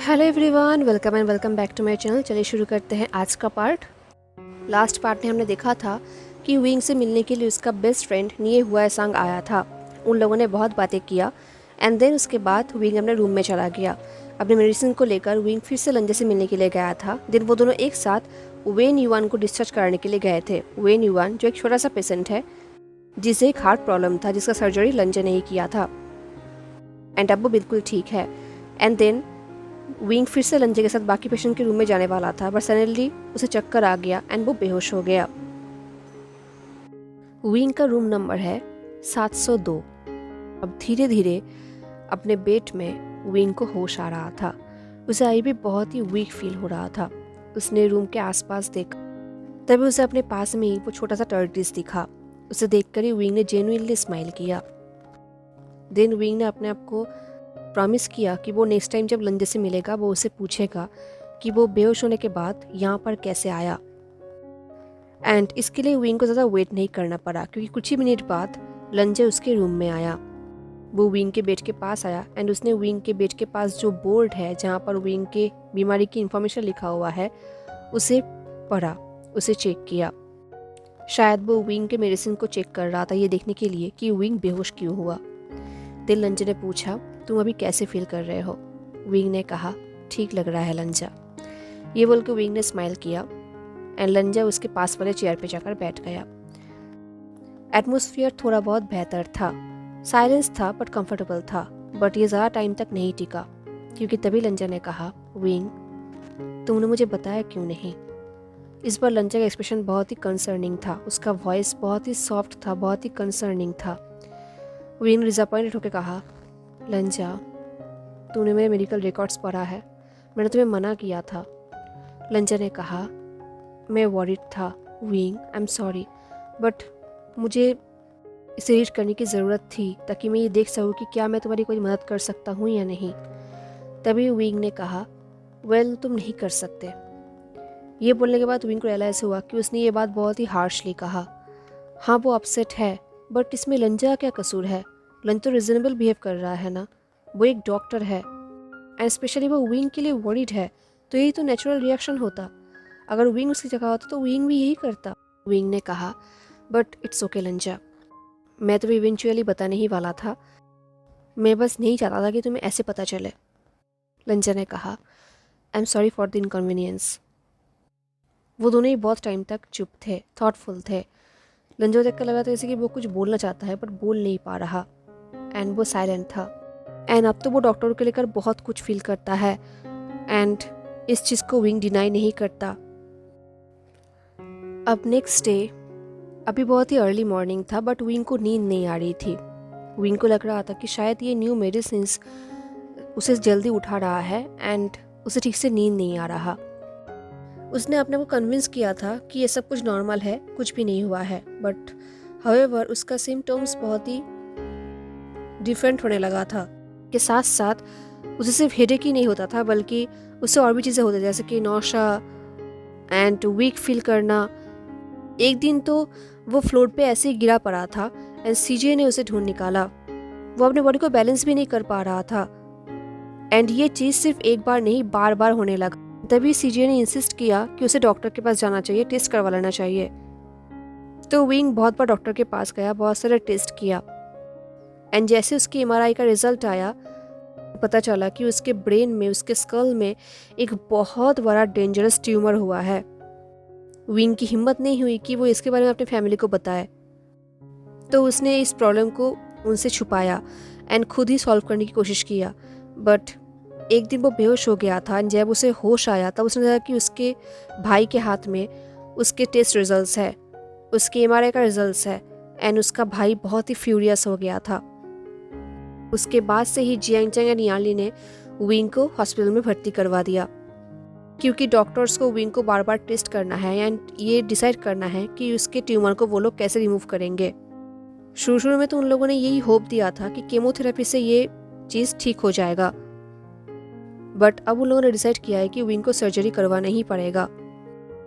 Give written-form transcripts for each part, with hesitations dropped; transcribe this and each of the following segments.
Hello everyone, welcome back to my channel. चलिए शुरू करते हैं आज का पार्ट। लास्ट पार्ट में हमने देखा था कि विंग से मिलने के लिए उसका बेस्ट फ्रेंड निये हुआसांग आया था। उन लोगों ने बहुत बातें किया एंड देन उसके बाद विंग अपने रूम में चला गया। अपने मेडिसिन को लेकर विंग फिर से लंजे से मिलने के लिए गया था। दिन वो दोनों एक साथ वेन युआन को डिस्चार्ज कराने के लिए गए थे। वेन युआन जो एक छोटा सा पेशेंट है जिसे एक हार्ट प्रॉब्लम था, जिसका सर्जरी लंजे ने ही किया था एंड अब वो बिल्कुल ठीक है। एंड देन विंग फिर से लंजे के साथ बाकी पेशेंट के रूम में जाने वाला था, बट सडनली उसे चक्कर आ गया एंड वो बेहोश हो गया। विंग का रूम नंबर है 702। अब धीरे धीरे अपने बेड में विंग को होश आ रहा था। उसे अभी भी बहुत ही वीक फील हो रहा था। उसने रूम के आसपास देखा, तभी उसे अपने पास में ही वो छोटा सा टर्टिस दिखा। उसे देखकर ही विंग ने जेन्युइनली स्माइल किया। देन विंग ने अपने आप को प्रॉमिस किया कि वो नेक्स्ट टाइम जब लंजे से मिलेगा वो उसे पूछेगा कि वो बेहोश होने के बाद यहाँ पर कैसे आया। एंड इसके लिए विंग को ज़्यादा वेट नहीं करना पड़ा, क्योंकि कुछ ही मिनट बाद लंजे उसके रूम में आया। वो विंग के बेड के पास आया एंड उसने विंग के बेड के पास जो बोर्ड है जहाँ पर विंग के बीमारी की इंफॉर्मेशन लिखा हुआ है उसे पढ़ा, उसे चेक किया। शायद वो विंग के मेडिसिन को चेक कर रहा था, ये देखने के लिए कि विंग बेहोश क्यों हुआ। दिल लंजे ने पूछा, तुम अभी कैसे फील कर रहे हो? विंग ने कहा, ठीक लग रहा है लंजा। ये बोल के विंग ने स्माइल किया एंड लंजा उसके पास वाले चेयर पे जाकर बैठ गया। एटमॉस्फेयर थोड़ा बहुत बेहतर था, साइलेंस था बट कंफर्टेबल था। बट ये ज़्यादा टाइम तक नहीं टिका, क्योंकि तभी लंजा ने कहा, विंग तुमने मुझे बताया क्यों नहीं? इस बार लंजा का एक्सप्रेशन बहुत ही कंसर्निंग था। उसका वॉइस बहुत ही सॉफ्ट था, बहुत ही कंसर्निंग था। विंग ने डिसअपॉइंटेड होकर कहा, लंजा तूने मेरे मेडिकल रिकॉर्ड्स पढ़ा है? मैंने तुम्हें मना किया था। लंजा ने कहा, मैं वॉरिड था wing, I am sorry, but मुझे इसे रीड करने की ज़रूरत थी ताकि मैं ये देख सकूँ कि क्या मैं तुम्हारी कोई मदद कर सकता हूँ या नहीं। तभी विंग ने कहा, वेल तुम नहीं कर सकते। ये बोलने के बाद विंग को रियलाइज़ हुआ कि उसने ये बात बहुत ही हार्शली कहा। हाँ वो अपसेट है, बट इसमें लंजा का क्या कसूर है? लंजा तो रिजनेबल बिहेव कर रहा है ना, वो एक डॉक्टर है एंड स्पेशली वो विंग के लिए वरीड है, तो यही तो नेचुरल रिएक्शन होता। अगर विंग उसकी जगह होता तो विंग भी यही करता। विंग ने कहा, बट इट्स ओके लंजा, मैं तुम्हें इवेंचुअली बताने ही वाला था, मैं बस नहीं चाहता था कि तुम्हें ऐसे पता चले। लंजा ने कहा, I am sorry for the inconvenience. वो दोनों ही बहुत टाइम तक चुप थे, थॉटफुल थे। लंजा को देखकर लगा था जैसे कि वो कुछ बोलना चाहता है बट बोल नहीं पा रहा एंड वो साइलेंट था। एंड अब तो वो डॉक्टर को लेकर बहुत कुछ फील करता है एंड इस चीज़ को विंग डिनाई नहीं करता। अब नेक्स्ट डे, अभी बहुत ही अर्ली मॉर्निंग था बट विंग को नींद नहीं आ रही थी। विंग को लग रहा था कि शायद ये न्यू मेडिसिन उसे जल्दी उठा रहा है एंड उसे ठीक से नींद नहीं आ रहा। उसने अपने को कन्विंस किया था कि ये सब कुछ नॉर्मल है, कुछ भी नहीं हुआ है, बट हाउएवर उसका सिम्टम्स बहुत ही डिफरेंट होने लगा था। के साथ साथ उसे सिर्फ हेडेक ही नहीं होता था, बल्कि उससे और भी चीज़ें होती थी, जैसे कि नौशा एंड वीक फील करना। एक दिन तो वो फ्लोर पे ऐसे ही गिरा पड़ा था एंड सीजे ने उसे ढूंढ निकाला। वो अपने बॉडी को बैलेंस भी नहीं कर पा रहा था एंड ये चीज़ सिर्फ एक बार नहीं बार बार होने लगा। तभी सीजे ने इंसिस्ट किया कि उसे डॉक्टर के पास जाना चाहिए, टेस्ट करवा लेना चाहिए। तो विंग बहुत बार डॉक्टर के पास गया, बहुत सारे टेस्ट किया एंड जैसे उसकी एमआरआई का रिजल्ट आया, पता चला कि उसके ब्रेन में, उसके स्कल में एक बहुत बड़ा डेंजरस ट्यूमर हुआ है। विंग की हिम्मत नहीं हुई कि वो इसके बारे में अपनी फैमिली को बताए, तो उसने इस प्रॉब्लम को उनसे छुपाया एंड खुद ही सॉल्व करने की कोशिश किया। बट एक दिन वो बेहोश हो गया था एंड जब उसे होश आया तब उसने देखा कि उसके भाई के हाथ में उसके टेस्ट रिजल्ट्स है, उसके एमआरआई का रिजल्ट्स है एंड उसका भाई बहुत ही फ्यूरियस हो गया था। उसके बाद से ही जियांगचैंग एंड यानली ने विंग को हॉस्पिटल में भर्ती करवा दिया, क्योंकि डॉक्टर्स को विंग को बार बार टेस्ट करना है एंड ये डिसाइड करना है कि उसके ट्यूमर को वो लोग कैसे रिमूव करेंगे। शुरू में तो उन लोगों ने यही होप दिया था कि केमोथेरेपी से ये चीज़ ठीक हो जाएगा, बट अब उन लोगों ने डिसाइड किया है कि विंग को सर्जरी करवाना ही पड़ेगा।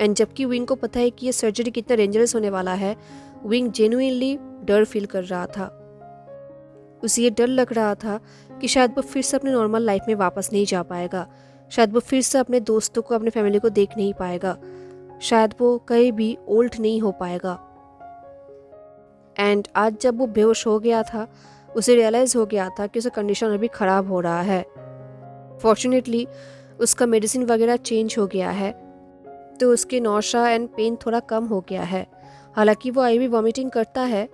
एंड जबकि विंग को पता है कि ये सर्जरी कितना डेंजरस होने वाला है, विंग जेन्युइनली डर फील कर रहा था। उसे ये डर लग रहा था कि शायद वो फिर से अपनी नॉर्मल लाइफ में वापस नहीं जा पाएगा, शायद वो फिर से अपने दोस्तों को, अपने फैमिली को देख नहीं पाएगा, शायद वो कहीं भी ओल्ड नहीं हो पाएगा। एंड आज जब वो बेहोश हो गया था, उसे रियलाइज़ हो गया था कि उसका कंडीशन अभी ख़राब हो रहा है। फॉर्चुनेटली उसका मेडिसिन वगैरह चेंज हो गया है, तो उसके नौशा एंड पेन थोड़ा कम हो गया है। हालांकि वो अभी भी वॉमिटिंग करता है,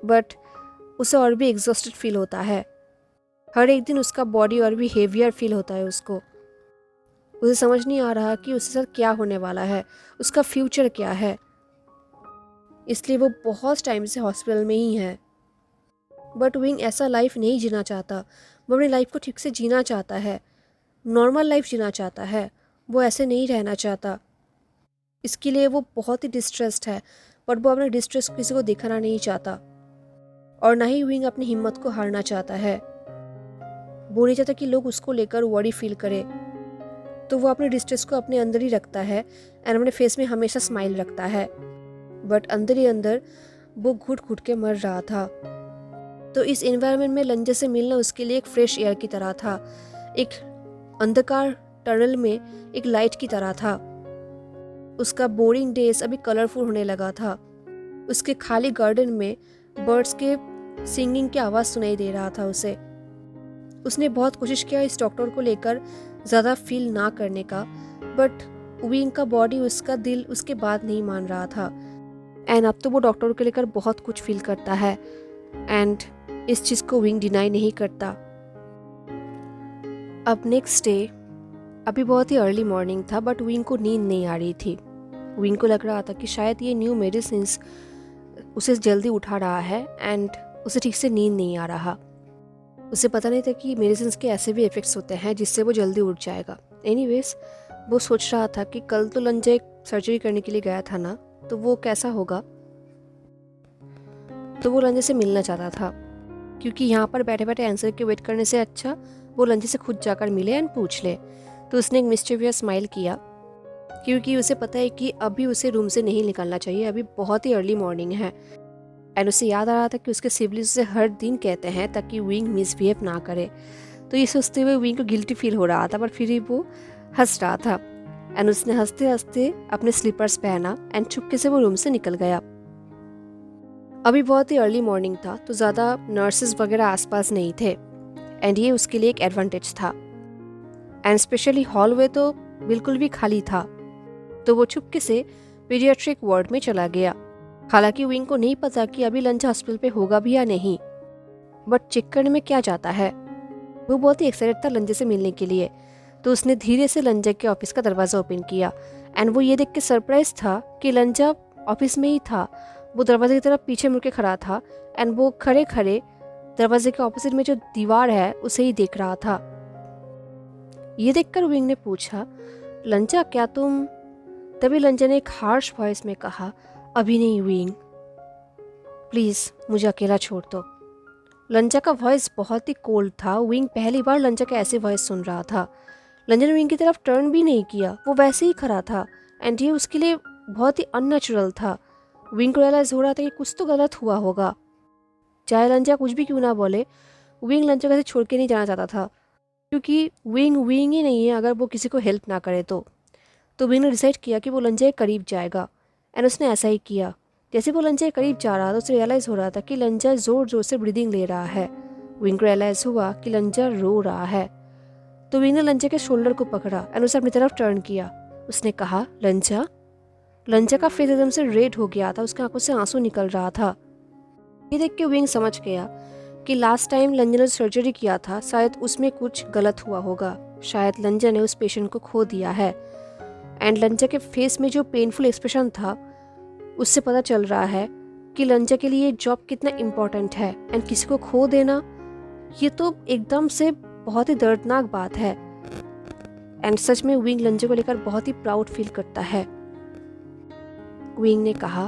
बट उसे और भी एग्जॉस्टेड फील होता है। हर एक दिन उसका बॉडी और भी हेवियर फील होता है उसको। उसे समझ नहीं आ रहा कि उसके साथ क्या होने वाला है, उसका फ्यूचर क्या है। इसलिए वो बहुत टाइम से हॉस्पिटल में ही है। बट विंग ऐसा लाइफ नहीं जीना चाहता। वो अपनी लाइफ को ठीक से जीना चाहता है, नॉर्मल लाइफ जीना चाहता है। वो ऐसे नहीं रहना चाहता। इसके लिए वो बहुत ही डिस्ट्रेस्ड है, बट वो अपने डिस्ट्रेस किसी को दिखाना नहीं चाहता। और ना ही विंग अपनी हिम्मत को हारना चाहता है। वो नहीं चाहता कि लोग उसको लेकर वरी फील करे, तो वो अपने डिस्ट्रेस को अपने अंदर ही रखता है एंड अपने फेस में हमेशा स्माइल रखता है। बट अंदर ही अंदर वो घुट घुट के मर रहा था। तो इस एनवायरनमेंट में लंजा से मिलना उसके लिए एक फ्रेश एयर की तरह था, एक अंधकार टनल में एक लाइट की तरह था। उसका बोरिंग डेज अभी कलरफुल होने लगा था। उसके खाली गार्डन में बर्ड्स के सिंगिंग की आवाज़ सुनाई दे रहा था उसे। उसने बहुत कोशिश किया इस डॉक्टर को लेकर ज़्यादा फील ना करने का, बट विंग का बॉडी, उसका दिल उसके बात नहीं मान रहा था। एंड अब तो वो डॉक्टर को लेकर बहुत कुछ फील करता है एंड इस चीज़ को विंग डिनाई नहीं करता। अब नेक्स्ट डे, अभी बहुत ही अर्ली मॉर्निंग था, बट विंग को नींद नहीं आ रही थी। विंग को लग रहा था कि शायद ये न्यू मेडिसिन उसे जल्दी उठा रहा है एंड उसे ठीक से नींद नहीं आ रहा। उसे पता नहीं था कि मेडिसिन के ऐसे भी इफ़ेक्ट्स होते हैं जिससे वो जल्दी उठ जाएगा। एनीवेज, वो सोच रहा था कि कल तो लंजा एक सर्जरी करने के लिए गया था ना, तो वो कैसा होगा। तो वो लंजे से मिलना चाहता था, क्योंकि यहाँ पर बैठे बैठे आंसर के वेट करने से अच्छा वो लंजे से खुद जाकर मिले एंड पूछ ले। तो उसने एक मिस्टीरियस स्माइल किया, क्योंकि उसे पता है कि अभी उसे रूम से नहीं निकलना चाहिए, अभी बहुत ही अर्ली मॉर्निंग है। एंड उसे याद आ रहा था कि उसके सिबलिंग्स उसे हर दिन कहते हैं ताकि विंग मिसबिहेव ना करे। तो ये सोचते हुए विंग को गिल्टी फील हो रहा था, पर फिर भी वो हंस रहा था। एंड उसने हंसते हंसते अपने स्लीपर्स पहना एंड चुपके से वो रूम से निकल गया। अभी बहुत ही अर्ली मॉर्निंग था, तो ज़्यादा नर्सेज वगैरह आसपास नहीं थे एंड ये उसके लिए एक एडवांटेज था। एंड स्पेशली हॉलवे तो बिल्कुल भी खाली था, तो वो चुपके से पीडियाट्रिक वार्ड में चला गया। हालांकि विंग को नहीं पता कि अभी लंच हॉस्पिटल पे होगा भी या नहीं, बट चेक करने में क्या जाता है। वो बहुत ही एक्साइटेड था लंजे से मिलने के लिए, तो उसने धीरे से लंजा के ऑफिस का दरवाज़ा ओपन किया। एंड वो ये देख के सरप्राइज था कि लंजा ऑफिस में ही था। वो दरवाजे की तरफ पीछे मुड़ के खड़ा था एंड वो खड़े खड़े दरवाजे के ऑपोजिट में जो दीवार है उसे ही देख रहा था। ये देखकर विंग ने पूछा, लंजा क्या तुम? तभी लंजा ने एक हार्श वॉइस में कहा, अभी नहीं विंग, प्लीज़ मुझे अकेला छोड़ दो। लंजा का वॉइस बहुत ही कोल्ड था। विंग पहली बार लंजा का ऐसे वॉइस सुन रहा था। लंजा ने विंग की तरफ टर्न भी नहीं किया, वो वैसे ही खड़ा था एंड ये उसके लिए बहुत ही अननेचुरल था। विंग को रियलाइज हो रहा था कि कुछ तो गलत हुआ होगा। चाहे लंजा कुछ भी क्यों ना बोले, विंग लंजा को ऐसे छोड़ के नहीं जाना चाहता था, क्योंकि विंग विंग ही नहीं है अगर वो किसी को हेल्प ना करे तो विंग ने डिसाइड किया कि वो लंजा के करीब जाएगा एंड उसने ऐसा ही किया। जैसे वो लंजा के करीब जा रहा था, उसे रियलाइज़ हो रहा था कि लंजा ज़ोर ज़ोर से ब्रीदिंग ले रहा है। विंग को रियलाइज़ हुआ कि लंजा रो रहा है, तो विंग ने लंजा के शोल्डर को पकड़ा एंड उसे अपनी तरफ टर्न किया। उसने कहा, लंजा। लंजा का फेस एकदम से रेड हो गया था, उसकी आंखों से आंसू निकल रहा था। ये देख के विंग समझ गया कि लास्ट टाइम लंजा ने सर्जरी किया था, शायद उसमें कुछ गलत हुआ होगा। शायद लंजा ने उस पेशेंट को खो दिया है। एंड लंजा के फेस में जो पेनफुल एक्सप्रेशन था, उससे पता चल रहा है कि लंजा के लिए जॉब कितना इम्पोर्टेंट है एंड किसी को खो देना, ये तो एकदम से बहुत ही दर्दनाक बात है। एंड सच में विंग लंजा को लेकर बहुत ही प्राउड फील करता है। विंग ने कहा,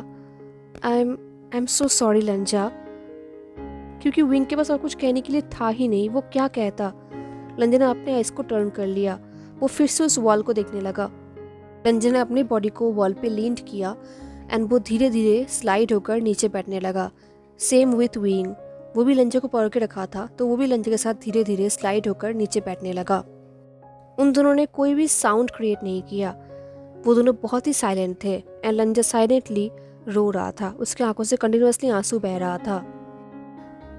आई एम सो सॉरी लंजा, क्योंकि विंग के पास और कुछ कहने के लिए था ही नहीं। वो क्या कहता। लंजा ने अपने आइज को टर्न कर लिया। वो फिर से उस वॉल को देखने लगा। लंजा ने अपनी बॉडी को वॉल पे लीन किया एंड वो धीरे धीरे स्लाइड होकर नीचे बैठने लगा। सेम विथ विंग, वो भी लंजा को पकड़ के रखा था, तो वो भी लंजा के साथ धीरे धीरे स्लाइड होकर नीचे बैठने लगा। उन दोनों ने कोई भी साउंड क्रिएट नहीं किया। वो दोनों बहुत ही साइलेंट थे एंड लंजा साइलेंटली रो रहा था। उसके आंखों से कंटिन्यूअसली आंसू बह रहा था।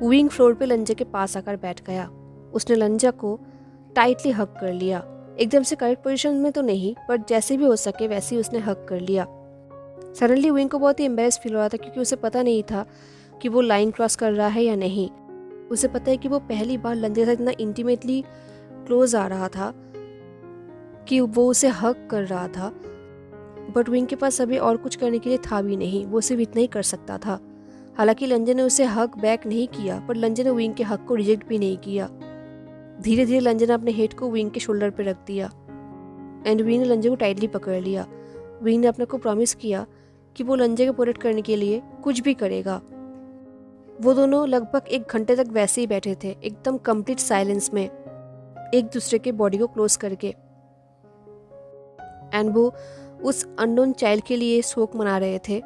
विंग फ्लोर पे लंजा के पास आकर बैठ गया। उसने लंजा को टाइटली हग कर लिया। एकदम से करेक्ट पोजीशन में तो नहीं, बट जैसे भी हो सके वैसे ही उसने हग कर लिया। सडनली विंग को बहुत ही एम्बेरस फील हो रहा था, क्योंकि उसे पता नहीं था कि वो लाइन क्रॉस कर रहा है या नहीं। उसे पता है कि वो पहली बार लंजा के साथ इतना इंटीमेटली क्लोज आ रहा था कि वो उसे हग कर रहा था, बट विंग के पास अभी और कुछ करने के लिए था भी नहीं। वो सिर्फ इतना ही कर सकता था। हालांकि लंजा ने उसे हग बैक नहीं किया, पर लंजा ने विंग के हक को रिजेक्ट भी नहीं किया। धीरे धीरे लंजा ने अपने हेड को विंग के शोल्डर पर रख दिया एंड विंग ने लंजा को टाइटली पकड़ लिया। विंग ने अपने को प्रॉमिस किया कि वो लंजा को प्रोटेक्ट करने के लिए कुछ भी करेगा। वो दोनों लगभग 1 घंटे तक वैसे ही बैठे थे, एकदम कंप्लीट साइलेंस में, एक दूसरे के बॉडी को क्लोज करके। एंड वो उस अननोन चाइल्ड के लिए शोक मना रहे थे,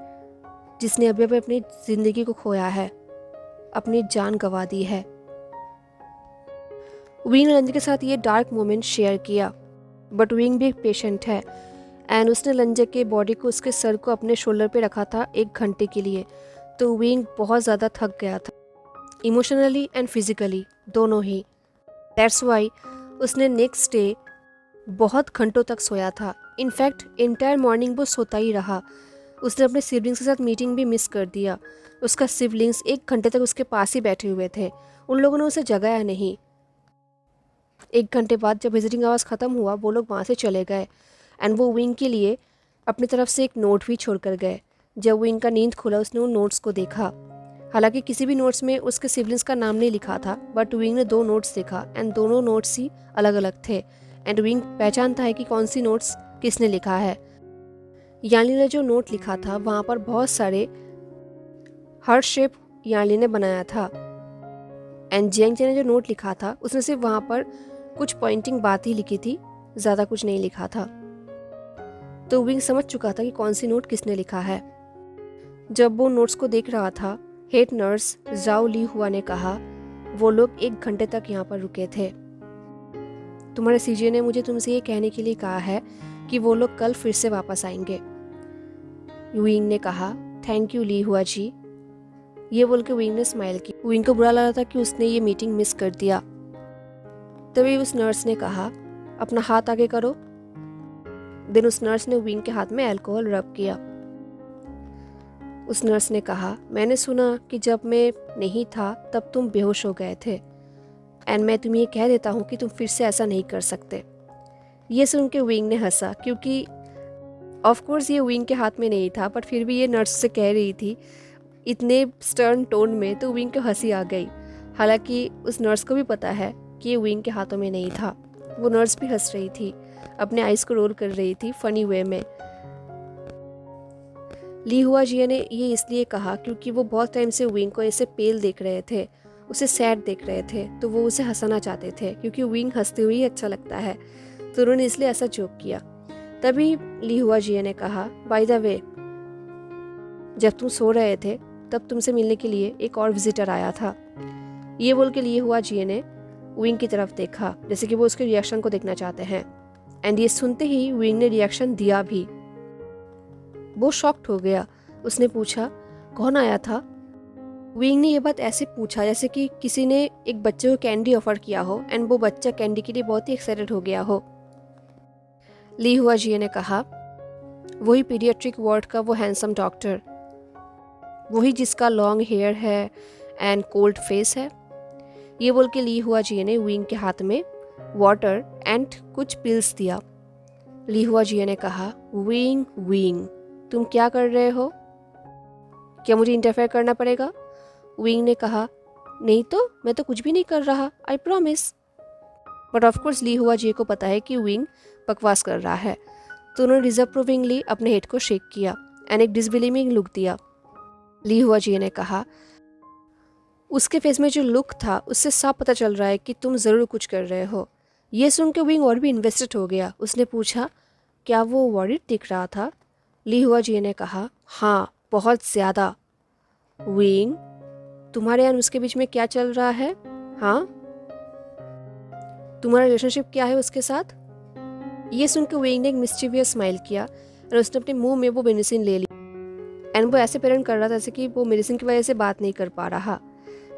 जिसने अभी अभी अपनी जिंदगी को खोया है, अपनी जान गंवा दी है। विंग ने लंजा के साथ ये डार्क मोमेंट शेयर किया, बट विंग भी एक पेशेंट है एंड उसने लंजा के बॉडी को, उसके सर को अपने शोल्डर पे रखा था 1 घंटे के लिए। तो विंग बहुत ज़्यादा थक गया था, इमोशनली एंड फिजिकली दोनों ही। दैट्स वाई उसने नेक्स्ट डे बहुत घंटों तक सोया था। इनफैक्ट इंटायर मॉर्निंग वो सोता ही रहा। उसने अपने सिबलिंग्स के साथ मीटिंग भी मिस कर दिया। उसका सिबलिंग्स 1 घंटे तक उसके पास ही बैठे हुए थे। उन लोगों ने उसे जगाया नहीं। 1 घंटे बाद जब विजिटिंग आवर्स ख़त्म हुआ, वो लोग वहाँ से चले गए एंड वो विंग के लिए अपनी तरफ से एक नोट भी छोड़ कर गए। जब विंग का नींद खुला, उसने उन नोट्स को देखा। हालांकि किसी भी नोट्स में उसके सिबलिंग्स का नाम नहीं लिखा था, बट विंग ने 2 नोट्स देखा एंड दोनों नोट्स ही अलग अलग थे एंड विंग पहचानता है कि कौन सी नोट्स किसने लिखा है। यानली ने जो नोट लिखा था, वहाँ पर बहुत सारे हार्ट शेप यानली ने बनाया था एंड जियांग ने जो नोट लिखा था, उसने सिर्फ वहाँ पर कुछ पॉइंटिंग बात ही लिखी थी, ज़्यादा कुछ नहीं लिखा था। तो विंग समझ चुका था कि कौन सी नोट किसने लिखा है। जब वो नोट्स को देख रहा था, हेड नर्स जाओ ली हुआ ने कहा, वो लोग 1 घंटे तक यहाँ पर रुके थे। तुम्हारे सीजे ने मुझे तुमसे ये कहने के लिए कहा है कि वो लोग कल फिर से वापस आएंगे। विंग ने कहा, थैंक यू ली हुआ जी। ये बोल के विंग ने स्माइल की। विंग को बुरा लगा था कि उसने ये मीटिंग मिस कर दिया। तभी उस नर्स ने कहा, अपना हाथ आगे करो। देन उस नर्स ने विंग के हाथ में अल्कोहल रब किया। उस नर्स ने कहा, मैंने सुना कि जब मैं नहीं था तब तुम बेहोश हो गए थे एंड मैं तुम्हें ये कह देता हूँ कि तुम फिर से ऐसा नहीं कर सकते। ये सुन के विंग ने हंसा, क्योंकि ऑफ कोर्स ये विंग के हाथ में नहीं था, बट फिर भी ये नर्स से कह रही थी इतने स्टर्न टोन में, तो विंग को हंसी आ गई। हालांकि उस नर्स को भी पता है कि ये विंग के हाथों में नहीं था। वो नर्स भी हंस रही थी, अपने आइज को रोल कर रही थी फनी वे में। ली हुआ जिया ने ये इसलिए कहा क्योंकि वो बहुत टाइम से विंग को ऐसे पेल देख रहे थे, उसे सैड देख रहे थे, तो वो उसे हंसाना चाहते थे, क्योंकि विंग हंसते हुए ही अच्छा लगता है, तो उन्होंने इसलिए ऐसा जोक किया। तभी ली हुआ जिया ने कहा, बाय द वे, जब तुम सो रहे थे तब तुमसे मिलने के लिए एक और विजिटर आया था। ये बोल के लिए हुआ जिया ने विंग की तरफ देखा, जैसे कि वो उसके रिएक्शन को देखना चाहते हैं। एंड ये सुनते ही विंग ने रिएक्शन दिया भी। वो शॉक्ड हो गया। उसने पूछा, कौन आया था? विंग ने ये बात ऐसे पूछा जैसे कि किसी ने एक बच्चे को कैंडी ऑफर किया हो एंड वो बच्चा कैंडी के लिए बहुत ही एक्साइटेड हो गया हो। ली हुआ जिया ने कहा, वही पीडियाट्रिक वार्ड का वो हैंडसम डॉक्टर, वही जिसका लॉन्ग हेयर है एंड कोल्ड फेस है। ये बोल के ली हुआ जिया ने विंग के हाथ में वाटर एंड कुछ पिल्स दिया। ली हुआ जिया ने कहा, विंग विंग तुम क्या कर रहे हो? क्या मुझे इंटरफेयर करना पड़ेगा? विंग ने कहा, नहीं तो, मैं तो कुछ भी नहीं कर रहा, आई प्रॉमिस। बट ऑफकोर्स ली हुआ जी को पता है कि विंग बकवास कर रहा है, तो उन्होंने डिसअप्रूविंगली अपने हेड को शेक किया एंड एक डिसबिलीविंग लुक दिया। ली हुआ जी ने कहा, उसके फेस में जो लुक था उससे साफ पता चल रहा है कि तुम ज़रूर कुछ कर रहे हो। ये सुन के विंग और भी इन्वेस्टेड हो गया। उसने पूछा, क्या वो वॉरिड दिख रहा था? ली हुआ जी ने कहा, हाँ बहुत ज़्यादा। विंग, तुम्हारे और उसके बीच में क्या चल रहा है? हाँ, तुम्हारा रिलेशनशिप क्या है उसके साथ? ये सुनकर विंग ने एक मिस्टीवियस स्माइल किया और उसने अपने मुंह में वो मेडिसिन ले ली एंड वो ऐसे प्रेजेंट कर रहा था जैसे कि वो मेडिसिन की वजह से बात नहीं कर पा रहा।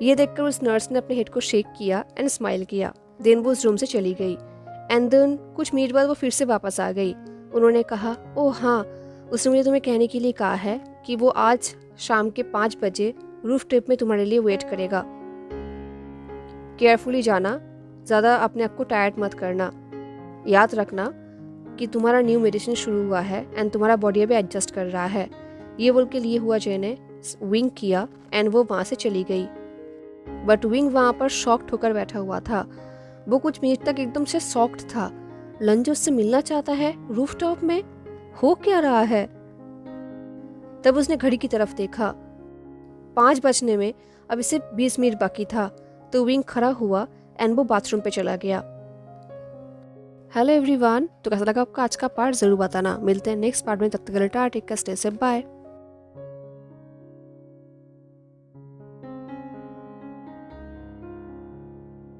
ये देखकर उस नर्स ने अपने हेड को शेक किया एंड स्माइल किया। देन वो उस रूम से चली गई एंड देन कुछ मिनट बाद वो फिर से वापस आ गई। उन्होंने कहा, ओह हाँ, उसने मुझे तुम्हें कहने के लिए कहा है कि वो आज शाम के 5 बजे रूफ ट्रिप में तुम्हारे लिए वेट करेगा। केयरफुली जाना, ज़्यादा अपने आप को टायर्ड मत करना। याद रखना कि तुम्हारा न्यू मेडिसिन शुरू हुआ है एंड तुम्हारा बॉडी अभी एडजस्ट कर रहा है। ये बोल के लिए हुआ जय ने विंग किया एंड वो वहाँ से चली गई। बट विंग वहाँ पर शॉक्ड होकर बैठा हुआ था। वो कुछ मिनट तक एकदम से शॉक्ड था। लंज उससे मिलना चाहता है रूफटॉप में, हो क्या रहा है? तब उसने घड़ी की तरफ देखा, 5 बजने में अभी सिर्फ 20 मिनट बाकी था। तो विंग खड़ा हुआ एंड वो बाथरूम पे चला गया। हेलो एवरीवन, तो कैसा लगा आपका आज का पार्ट जरूर बताना। मिलते हैं नेक्स्ट पार्ट में, तब तक के लिए tata, take care, stay safe, bye.